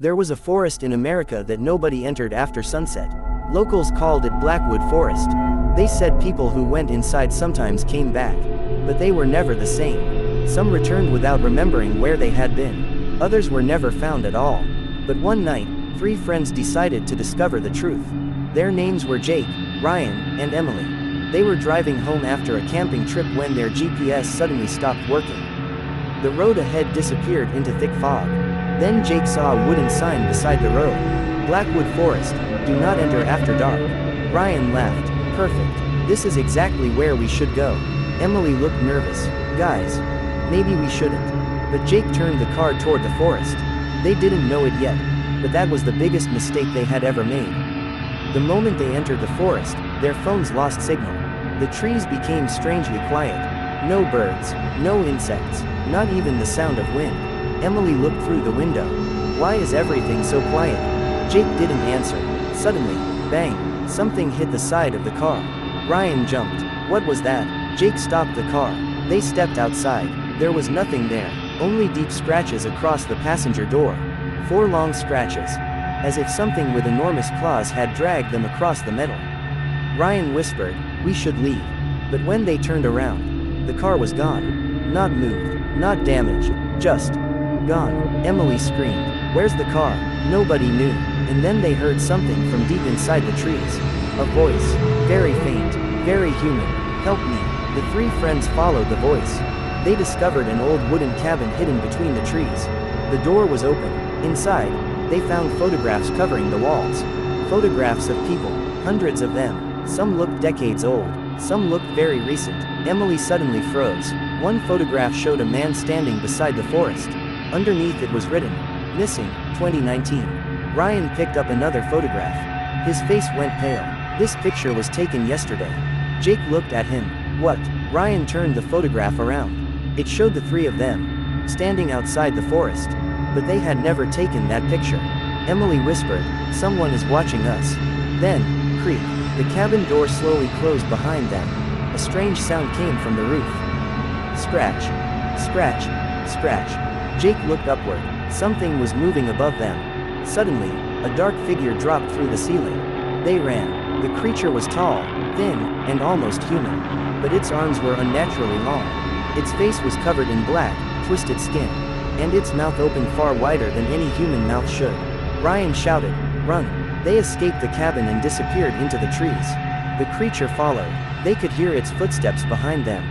There was a forest in America that nobody entered after sunset. Locals called it Blackwood Forest. They said people who went inside sometimes came back, but they were never the same. Some returned without remembering where they had been. Others were never found at all. But one night, 3 friends decided to discover the truth. Their names were Jake, Ryan, and Emily. They were driving home after a camping trip when their GPS suddenly stopped working. The road ahead disappeared into thick fog. Then Jake saw a wooden sign beside the road. Blackwood Forest, do not enter after dark. Ryan laughed. Perfect. This is exactly where we should go. Emily looked nervous. Guys, maybe we shouldn't. But Jake turned the car toward the forest. They didn't know it yet, but that was the biggest mistake they had ever made. The moment they entered the forest, their phones lost signal. The trees became strangely quiet. No birds, no insects, not even the sound of wind. Emily looked through the window. Why is everything so quiet? Jake didn't answer. Suddenly, bang, something hit the side of the car. Ryan jumped. What was that? Jake stopped the car. They stepped outside. There was nothing there, only deep scratches across the passenger door. 4 long scratches, as if something with enormous claws had dragged them across the metal. Ryan whispered, "We should leave." But when they turned around, the car was gone. Not moved, not damaged, just gone. Emily screamed, "Where's the car?" Nobody knew. And then they heard something from deep inside the trees. A voice, very faint, very human. "Help me." The 3 friends followed the voice. They discovered an old wooden cabin hidden between the trees. The door was open. Inside, they found photographs covering the walls. Photographs of people, hundreds of them. Some looked decades old, some looked very recent. Emily suddenly froze. One photograph showed a man standing beside the forest. Underneath it was written, "Missing, 2019. Ryan picked up another photograph. His face went pale. This picture was taken yesterday. Jake looked at him. What? Ryan turned the photograph around. It showed the 3 of them, standing outside the forest. But they had never taken that picture. Emily whispered, "Someone is watching us." Then, creak, the cabin door slowly closed behind them. A strange sound came from the roof. Scratch, scratch, scratch. Jake looked upward. Something was moving above them. Suddenly, a dark figure dropped through the ceiling. They ran. The creature was tall, thin, and almost human. But its arms were unnaturally long. Its face was covered in black, twisted skin. And its mouth opened far wider than any human mouth should. Ryan shouted, "Run!" They escaped the cabin and disappeared into the trees. The creature followed. They could hear its footsteps behind them.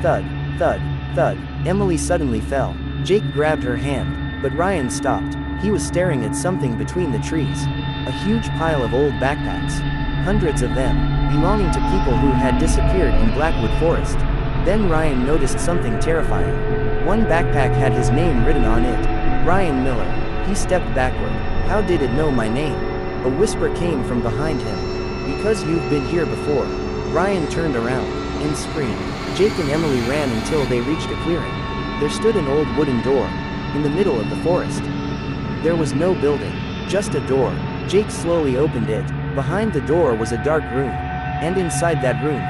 Thud, thud, thud. Emily suddenly fell. Jake grabbed her hand, but Ryan stopped. He was staring at something between the trees. A huge pile of old backpacks. Hundreds of them, belonging to people who had disappeared in Blackwood Forest. Then Ryan noticed something terrifying. One backpack had his name written on it. Ryan Miller. He stepped backward. How did it know my name? A whisper came from behind him. "Because you've been here before." Ryan turned around and screamed. Jake and Emily ran until they reached a clearing. There stood an old wooden door in the middle of the forest. There was no building, just a door. Jake slowly opened it. Behind the door was a dark room, and inside that room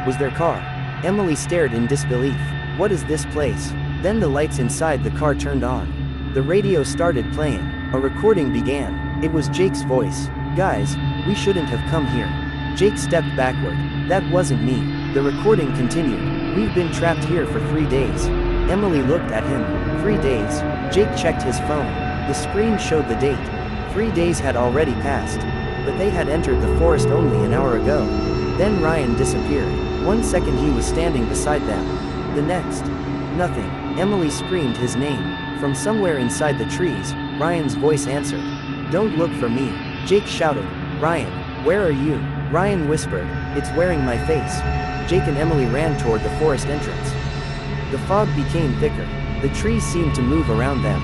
was their car. Emily stared in disbelief. What is this place? Then the lights inside the car turned on. The radio started playing. A recording began. It was Jake's voice. "Guys, we shouldn't have come here." Jake stepped backward. "That wasn't me." The recording continued. "We've been trapped here for 3 days." Emily looked at him. 3 days. Jake checked his phone. The screen showed the date. 3 days had already passed. But they had entered the forest only an hour ago. Then Ryan disappeared. 1 second he was standing beside them. The next, nothing. Emily screamed his name. From somewhere inside the trees, Ryan's voice answered. "Don't look for me." Jake shouted, "Ryan, where are you?" Ryan whispered, "It's wearing my face." Jake and Emily ran toward the forest entrance. The fog became thicker. The trees seemed to move around them.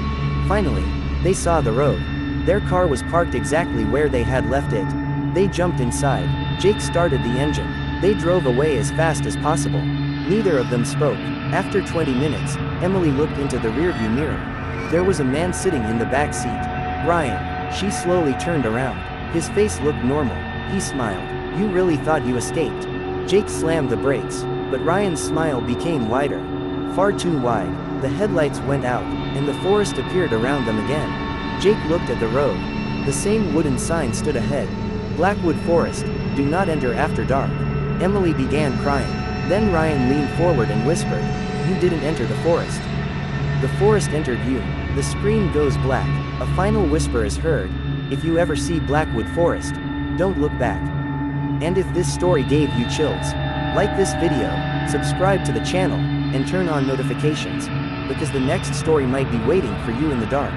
Finally, they saw the road. Their car was parked exactly where they had left it. They jumped inside. Jake started the engine. They drove away as fast as possible. Neither of them spoke. After 20 minutes, Emily looked into the rearview mirror. There was a man sitting in the back seat. Ryan. She slowly turned around. His face looked normal. He smiled. "You really thought you escaped." Jake slammed the brakes, but Ryan's smile became wider. Far too wide. The headlights went out, and the forest appeared around them again. Jake looked at the road. The same wooden sign stood ahead. Blackwood Forest, do not enter after dark. Emily began crying. Then Ryan leaned forward and whispered, "You didn't enter the forest. The forest entered you." The screen goes black. A final whisper is heard, "If you ever see Blackwood Forest, don't look back." And if this story gave you chills, like this video, subscribe to the channel, and turn on notifications, because the next story might be waiting for you in the dark.